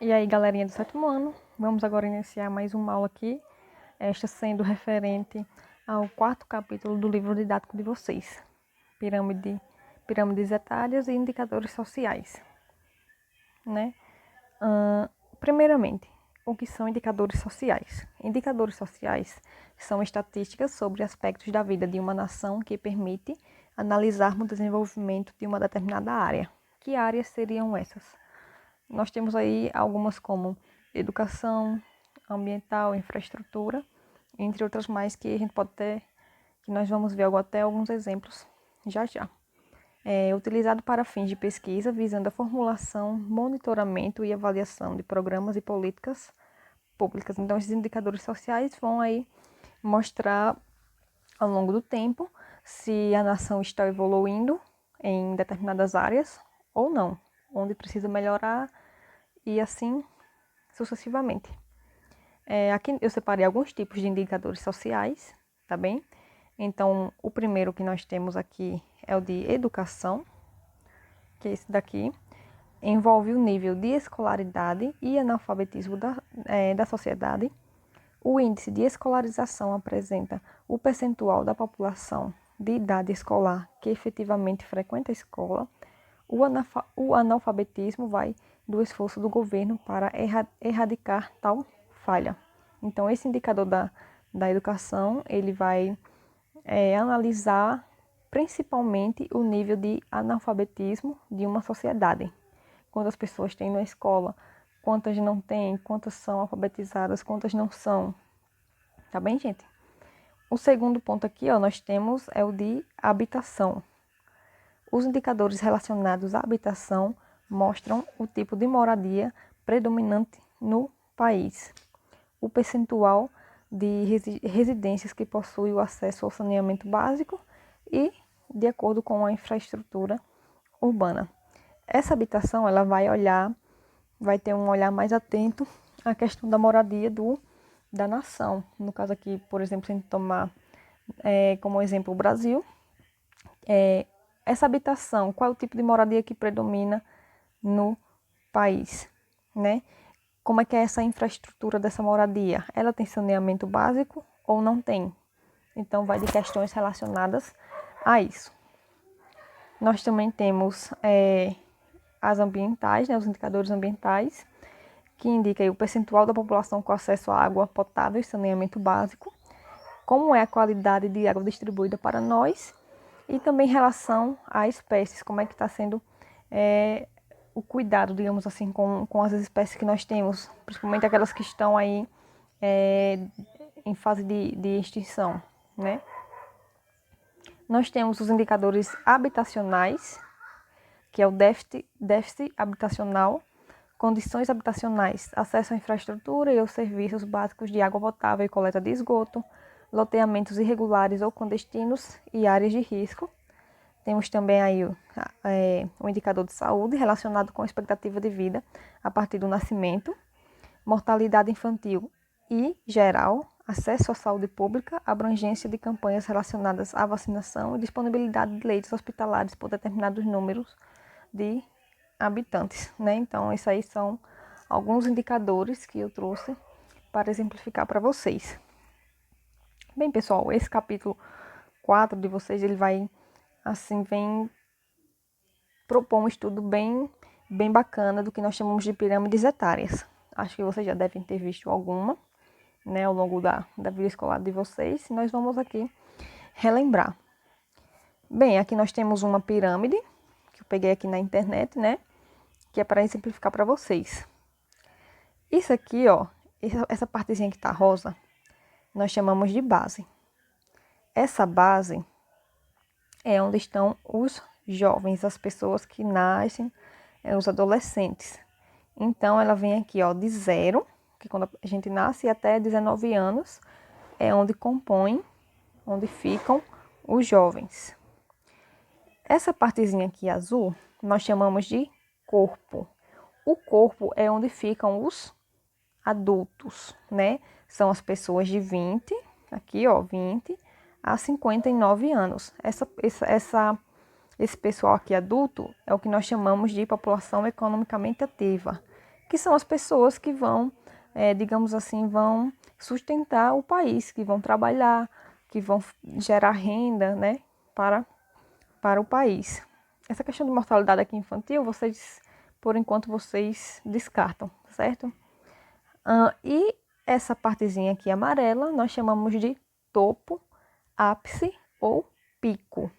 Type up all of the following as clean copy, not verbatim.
E aí, galerinha do sétimo ano, vamos agora iniciar mais uma aula aqui, esta sendo referente ao quarto capítulo do livro didático de vocês, pirâmides etárias e indicadores sociais, né? Primeiramente, o que são indicadores sociais? Indicadores sociais são estatísticas sobre aspectos da vida de uma nação que permite analisarmos o desenvolvimento de uma determinada área. Que áreas seriam essas? Nós temos aí algumas como educação, ambiental, infraestrutura, entre outras mais que a gente pode ter, que nós vamos ver até alguns exemplos já já. É utilizado para fins de pesquisa, visando a formulação, monitoramento e avaliação de programas e políticas públicas. Então, esses indicadores sociais vão aí mostrar ao longo do tempo se a nação está evoluindo em determinadas áreas ou não, onde precisa melhorar e assim sucessivamente. Aqui eu separei alguns tipos de indicadores sociais, tá bem? Então, o primeiro que nós temos aqui é o de educação, que é esse daqui. Envolve o nível de escolaridade e analfabetismo da sociedade. O índice de escolarização apresenta o percentual da população de idade escolar que efetivamente frequenta a escola. O analfabetismo vai do esforço do governo para erradicar tal falha. Então, esse indicador da educação, ele vai analisar principalmente o nível de analfabetismo de uma sociedade. Quantas pessoas tem na escola, quantas não tem, quantas são alfabetizadas, quantas não são. Tá bem, gente? O segundo ponto aqui, nós temos o de habitação. Os indicadores relacionados à habitação mostram o tipo de moradia predominante no país, o percentual de residências que possuem o acesso ao saneamento básico e de acordo com a infraestrutura urbana. Essa habitação ela vai ter um olhar mais atento à questão da moradia da nação. No caso aqui, por exemplo, se a gente tomar como exemplo o Brasil, essa habitação, qual é o tipo de moradia que predomina no país, né? Como é que é essa infraestrutura dessa moradia? Ela tem saneamento básico ou não tem? Então, vai de questões relacionadas a isso. Nós também temos as ambientais, né, os indicadores ambientais, que indicam o percentual da população com acesso à água potável e saneamento básico, como é a qualidade de água distribuída para nós, e também em relação a espécies, como é que está sendo o cuidado, digamos assim, com as espécies que nós temos, principalmente aquelas que estão aí em fase de extinção, né? Nós temos os indicadores habitacionais, que é o déficit habitacional, condições habitacionais, acesso à infraestrutura e aos serviços básicos de água potável e coleta de esgoto, loteamentos irregulares ou clandestinos e áreas de risco. Temos também aí o indicador de saúde relacionado com a expectativa de vida a partir do nascimento, mortalidade infantil e geral, acesso à saúde pública, abrangência de campanhas relacionadas à vacinação e disponibilidade de leitos hospitalares por determinados números de habitantes, né? Então, esses aí são alguns indicadores que eu trouxe para exemplificar para vocês. Bem, pessoal, esse capítulo 4 de vocês, ele vai, assim, vem propor um estudo bem bacana do que nós chamamos de pirâmides etárias. Acho que vocês já devem ter visto alguma, né, ao longo da vida escolar de vocês. E nós vamos aqui relembrar. Bem, aqui nós temos uma pirâmide, que eu peguei aqui na internet, né, que é para exemplificar para vocês. Isso aqui, essa partezinha que tá rosa, nós chamamos de base. Essa base é onde estão os jovens, as pessoas que nascem, os adolescentes. Então, ela vem aqui, de 0, que quando a gente nasce, até 19 anos, é onde compõem, onde ficam os jovens. Essa partezinha aqui azul, nós chamamos de corpo. O corpo é onde ficam os adultos, né? São as pessoas de 20, aqui, 20 a 59 anos. Esse pessoal aqui adulto é o que nós chamamos de população economicamente ativa, que são as pessoas que vão, digamos assim, vão sustentar o país, que vão trabalhar, que vão gerar renda, né, para o país. Essa questão de mortalidade aqui infantil, por enquanto, vocês descartam, certo? E essa partezinha aqui amarela, nós chamamos de topo, ápice ou pico,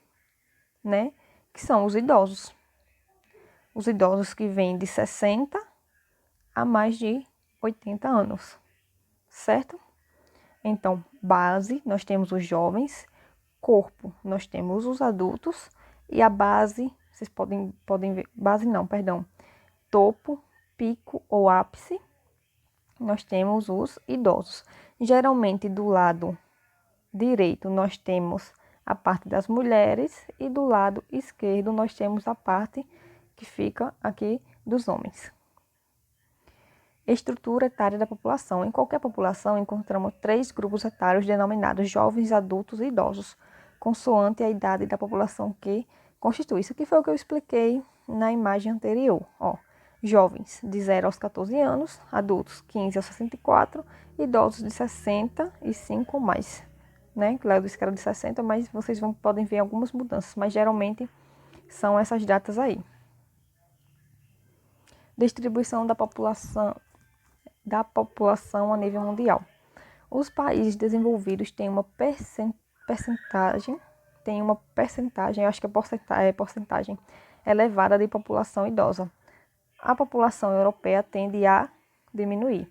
né? Que são os idosos. Os idosos que vêm de 60 a mais de 80 anos, certo? Então, base, nós temos os jovens, corpo, nós temos os adultos, e a base, vocês podem ver, base não, perdão, topo, pico ou ápice, nós temos os idosos. Geralmente, do lado direito, nós temos a parte das mulheres e do lado esquerdo nós temos a parte que fica aqui dos homens. Estrutura etária da população. Em qualquer população encontramos 3 grupos etários denominados jovens, adultos e idosos, consoante a idade da população que constitui. Isso aqui foi o que eu expliquei na imagem anterior. Ó, jovens de 0 aos 14 anos, adultos 15 aos 64, idosos de 65 ou mais. Né? Lá eu disse que era de 60, mas vocês podem ver algumas mudanças, mas geralmente são essas datas aí. Distribuição da população a nível mundial. Os países desenvolvidos têm uma percentagem, eu acho que é porcentagem elevada de população idosa. A população europeia tende a diminuir.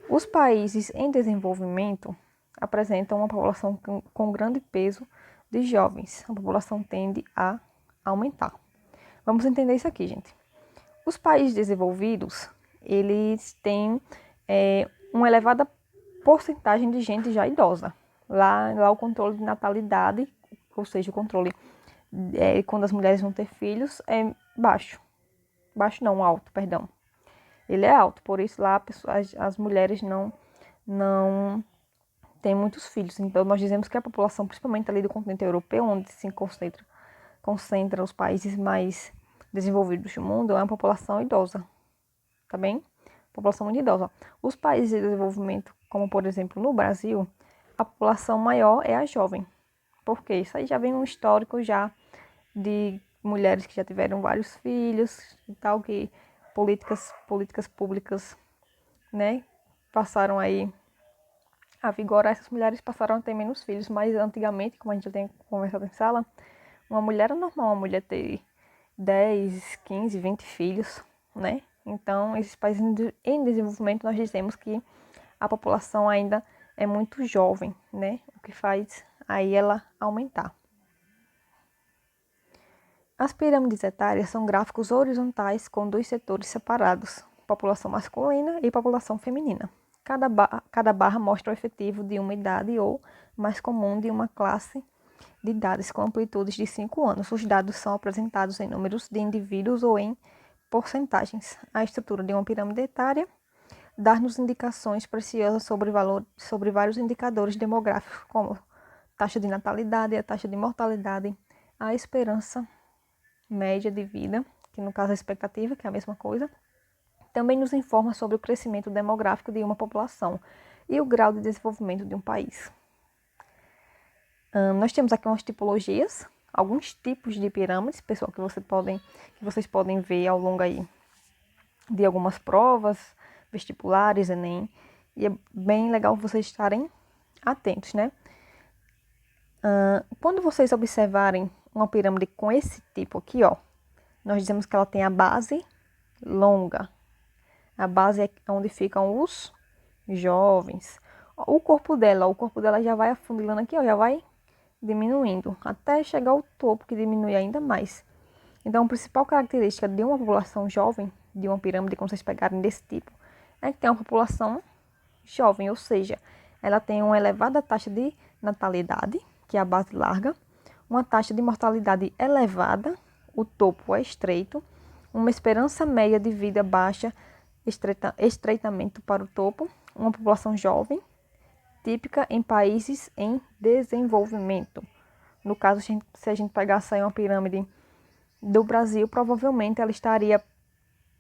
Os países em desenvolvimento apresentam uma população com grande peso de jovens. A população tende a aumentar. Vamos entender isso aqui, gente. Os países desenvolvidos, eles têm uma elevada porcentagem de gente já idosa. Lá o controle de natalidade, ou seja, o controle quando as mulheres vão ter filhos, é baixo. Baixo não, alto, perdão. Ele é alto, por isso lá as mulheres não têm muitos filhos. Então nós dizemos que a população, principalmente ali do continente europeu, onde se concentra os países mais desenvolvidos do mundo, é uma população idosa, tá bem? População muito idosa. Os países de desenvolvimento, como por exemplo no Brasil, a população maior é a jovem. Por quê? Isso aí já vem um histórico já de mulheres que já tiveram vários filhos e tal, que políticas públicas, né, passaram aí a vigorar. Essas mulheres passaram a ter menos filhos, mas antigamente, como a gente já tem conversado em sala, uma mulher era normal, uma mulher ter 10, 15, 20 filhos, né? Então, esses países em desenvolvimento, nós dizemos que a população ainda é muito jovem, né? O que faz aí ela aumentar. As pirâmides etárias são gráficos horizontais com 2 setores separados, população masculina e população feminina. Cada barra mostra o efetivo de uma idade ou, mais comum, de uma classe de idades com amplitudes de 5 anos. Os dados são apresentados em números de indivíduos ou em porcentagens. A estrutura de uma pirâmide etária dá-nos indicações preciosas sobre vários indicadores demográficos, como taxa de natalidade, a taxa de mortalidade, a esperança média de vida, que no caso é a expectativa, que é a mesma coisa. Também nos informa sobre o crescimento demográfico de uma população e o grau de desenvolvimento de um país. Nós temos aqui umas tipologias, alguns tipos de pirâmides, pessoal, que vocês podem ver ao longo aí de algumas provas, vestibulares, Enem, e é bem legal vocês estarem atentos, né? Quando vocês observarem uma pirâmide com esse tipo aqui, ó, nós dizemos que ela tem a base longa. A base é onde ficam os jovens. O corpo dela já vai afunilando aqui, ó, já vai diminuindo, até chegar ao topo, que diminui ainda mais. Então, a principal característica de uma população jovem, de uma pirâmide, como vocês pegarem desse tipo, é que tem uma população jovem, ou seja, ela tem uma elevada taxa de natalidade, que é a base larga, uma taxa de mortalidade elevada, o topo é estreito, uma esperança média de vida baixa, estreitamento para o topo, uma população jovem, típica em países em desenvolvimento. No caso, se a gente pegasse aí uma pirâmide do Brasil, provavelmente ela estaria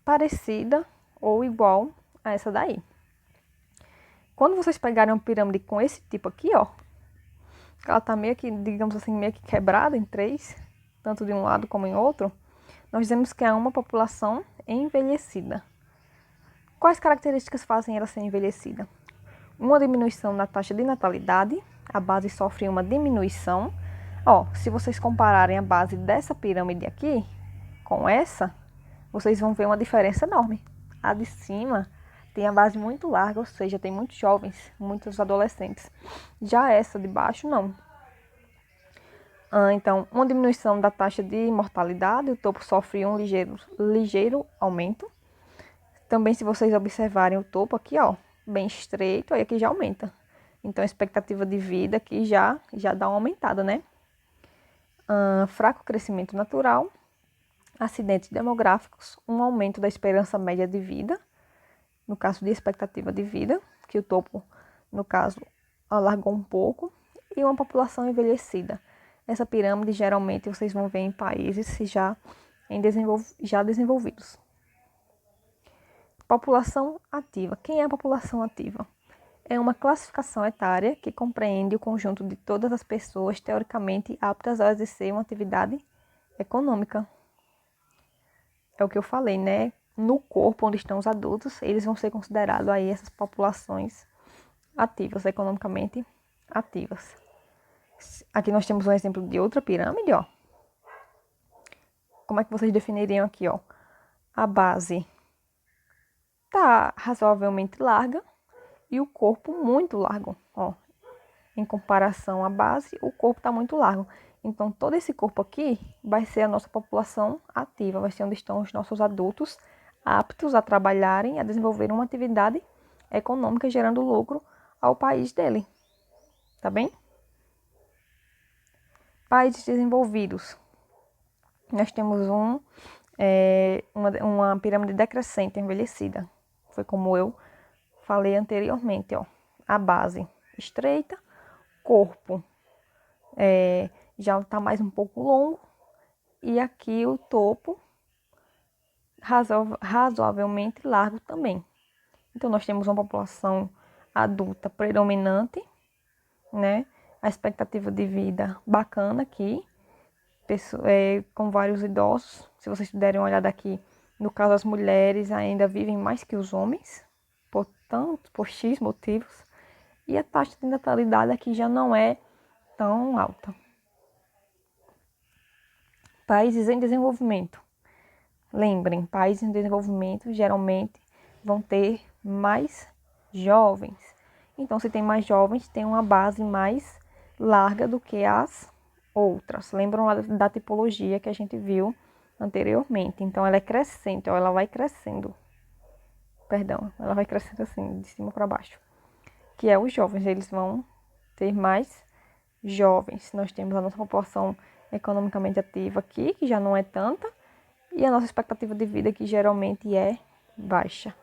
parecida ou igual a essa daí. Quando vocês pegarem uma pirâmide com esse tipo aqui, ó, ela tá meio que, digamos assim, meio que quebrada em três, tanto de um lado como em outro, nós dizemos que é uma população envelhecida. Quais características fazem ela ser envelhecida? Uma diminuição na taxa de natalidade, a base sofre uma diminuição. Ó, se vocês compararem a base dessa pirâmide aqui com essa, vocês vão ver uma diferença enorme. A de cima tem a base muito larga, ou seja, tem muitos jovens, muitos adolescentes. Já essa de baixo, não. Então, uma diminuição da taxa de mortalidade, o topo sofre um ligeiro aumento. Também, se vocês observarem o topo aqui, ó, bem estreito, aí aqui já aumenta. Então, a expectativa de vida aqui já dá uma aumentada, né? Fraco crescimento natural, acidentes demográficos, um aumento da esperança média de vida, no caso de expectativa de vida, que o topo, no caso, alargou um pouco, e uma população envelhecida. Essa pirâmide, geralmente, vocês vão ver em países já desenvolvidos. População ativa. Quem é a população ativa? É uma classificação etária que compreende o conjunto de todas as pessoas teoricamente aptas a exercer uma atividade econômica. É o que eu falei, né? No corpo onde estão os adultos, eles vão ser considerados aí essas populações ativas, economicamente ativas. Aqui nós temos um exemplo de outra pirâmide, ó. Como é que vocês definiriam aqui, ó? A base tá razoavelmente larga e o corpo muito largo, ó. Em comparação à base, o corpo está muito largo. Então, todo esse corpo aqui vai ser a nossa população ativa, vai ser onde estão os nossos adultos aptos a trabalharem, a desenvolver uma atividade econômica, gerando lucro ao país dele. Tá bem? Países desenvolvidos. Nós temos uma pirâmide decrescente, envelhecida. Foi como eu falei anteriormente, ó. A base estreita, corpo já está mais um pouco longo, e aqui o topo razoavelmente largo também. Então, nós temos uma população adulta predominante, né? A expectativa de vida bacana aqui, com vários idosos. Se vocês puderem olhar daqui, no caso, as mulheres ainda vivem mais que os homens, por X motivos. E a taxa de natalidade aqui já não é tão alta. Países em desenvolvimento. Lembrem, países em desenvolvimento geralmente vão ter mais jovens. Então, se tem mais jovens, tem uma base mais larga do que as outras. Lembram da tipologia que a gente viu anteriormente. Então, ela é crescente, ó, ela vai crescendo. Perdão, ela vai crescendo assim, de cima para baixo. Que é os jovens, eles vão ter mais jovens. Nós temos a nossa população economicamente ativa aqui, que já não é tanta, e a nossa expectativa de vida, que geralmente é baixa.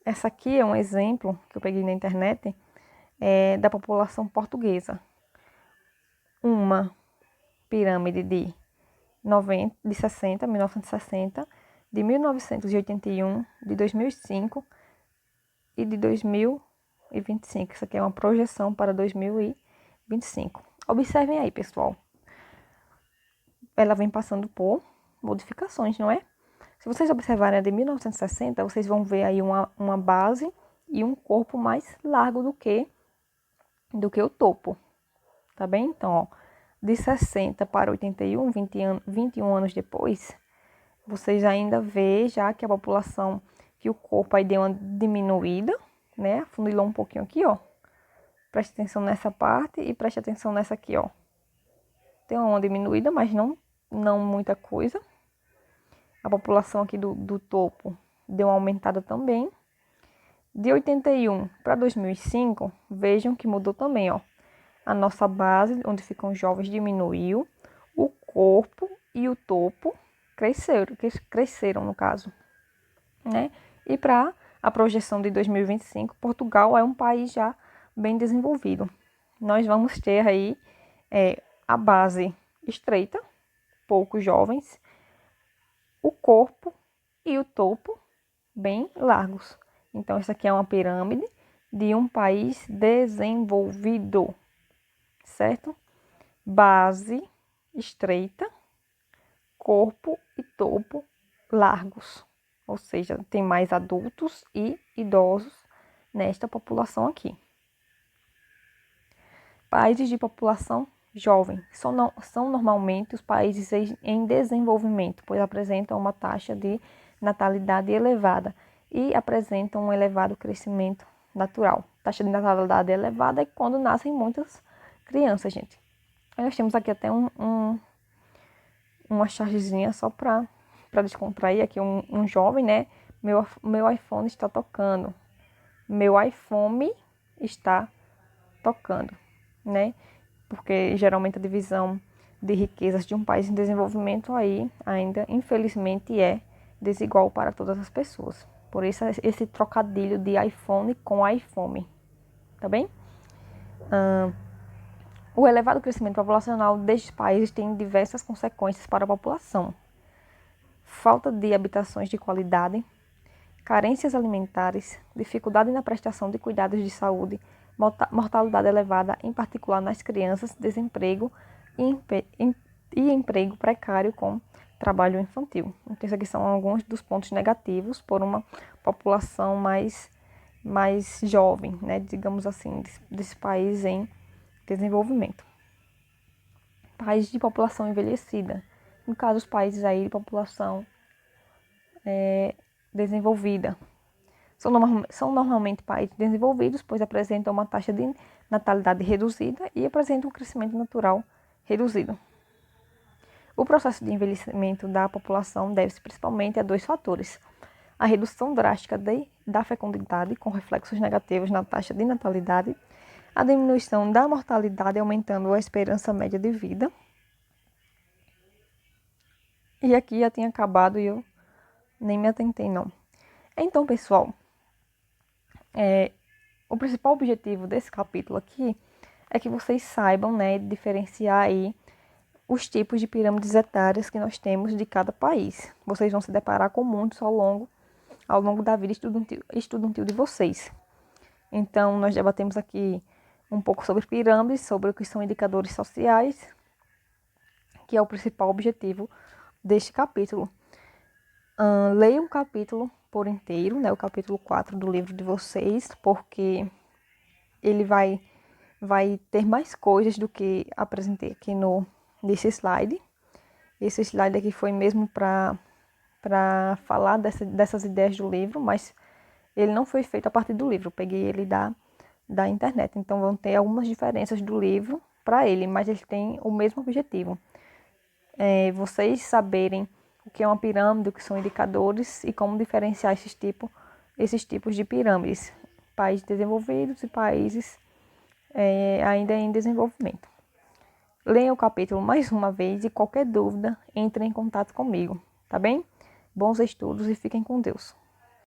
Essa aqui é um exemplo que eu peguei na internet da população portuguesa. Uma pirâmide de 1960, de 1981, de 2005 e de 2025. Isso aqui é uma projeção para 2025. Observem aí, pessoal. Ela vem passando por modificações, não é? Se vocês observarem a de 1960, vocês vão ver aí uma base e um corpo mais largo do que o topo, tá bem? Então, ó, de 60 para 81, 21 anos depois, vocês ainda vê já que a população, que o corpo aí deu uma diminuída, né? Afunilou um pouquinho aqui, ó. Preste atenção nessa parte e preste atenção nessa aqui, ó. Tem uma diminuída, mas não muita coisa. A população aqui do topo deu uma aumentada também. De 81 para 2005, vejam que mudou também, ó. A nossa base, onde ficam os jovens, diminuiu. O corpo e o topo cresceram no caso, né? E para a projeção de 2025, Portugal é um país já bem desenvolvido. Nós vamos ter aí a base estreita, poucos jovens, o corpo e o topo bem largos. Então, isso aqui é uma pirâmide de um país desenvolvido, certo? Base estreita, corpo e topo largos. Ou seja, tem mais adultos e idosos nesta população aqui. Países de população jovem são normalmente os países em desenvolvimento, pois apresentam uma taxa de natalidade elevada e apresentam um elevado crescimento natural. Taxa de natalidade elevada é quando nascem muitas crianças, gente. Aí nós temos aqui até uma chargezinha só para descontrair aqui um jovem, né? Meu iPhone está tocando. Meu iPhone está tocando, né? Porque geralmente a divisão de riquezas de um país em desenvolvimento aí ainda, infelizmente, é desigual para todas as pessoas. Por isso, esse trocadilho de iPhone com iPhone, tá bem? O elevado crescimento populacional destes países tem diversas consequências para a população. Falta de habitações de qualidade, carências alimentares, dificuldade na prestação de cuidados de saúde, mortalidade elevada, em particular nas crianças, desemprego e emprego precário com trabalho infantil. Então, esses aqui são alguns dos pontos negativos por uma população mais jovem, né, digamos assim, desse país em desenvolvimento. Países de população envelhecida, no caso, os países aí de população desenvolvida. São normalmente países desenvolvidos, pois apresentam uma taxa de natalidade reduzida e apresentam um crescimento natural reduzido. O processo de envelhecimento da população deve-se principalmente a dois fatores: a redução drástica da fecundidade, com reflexos negativos na taxa de natalidade, a diminuição da mortalidade, aumentando a esperança média de vida. E aqui já tinha acabado e eu nem me atentei, não. Então, pessoal, o principal objetivo desse capítulo aqui é que vocês saibam, né, diferenciar aí os tipos de pirâmides etárias que nós temos de cada país. Vocês vão se deparar com muitos ao longo da vida estudantil de vocês. Então, nós debatemos aqui um pouco sobre pirâmides, sobre o que são indicadores sociais, que é o principal objetivo deste capítulo. Leia o capítulo por inteiro, né, o capítulo 4 do livro de vocês, porque ele vai ter mais coisas do que apresentei aqui nesse slide. Esse slide aqui foi mesmo para falar dessas ideias do livro, mas ele não foi feito a partir do livro, eu peguei ele da internet. Então vão ter algumas diferenças do livro para ele, mas ele tem o mesmo objetivo. Vocês saberem o que é uma pirâmide, o que são indicadores e como diferenciar esses tipos de pirâmides, países desenvolvidos e países ainda em desenvolvimento. Leiam o capítulo mais uma vez e qualquer dúvida, entre em contato comigo, tá bem? Bons estudos e fiquem com Deus.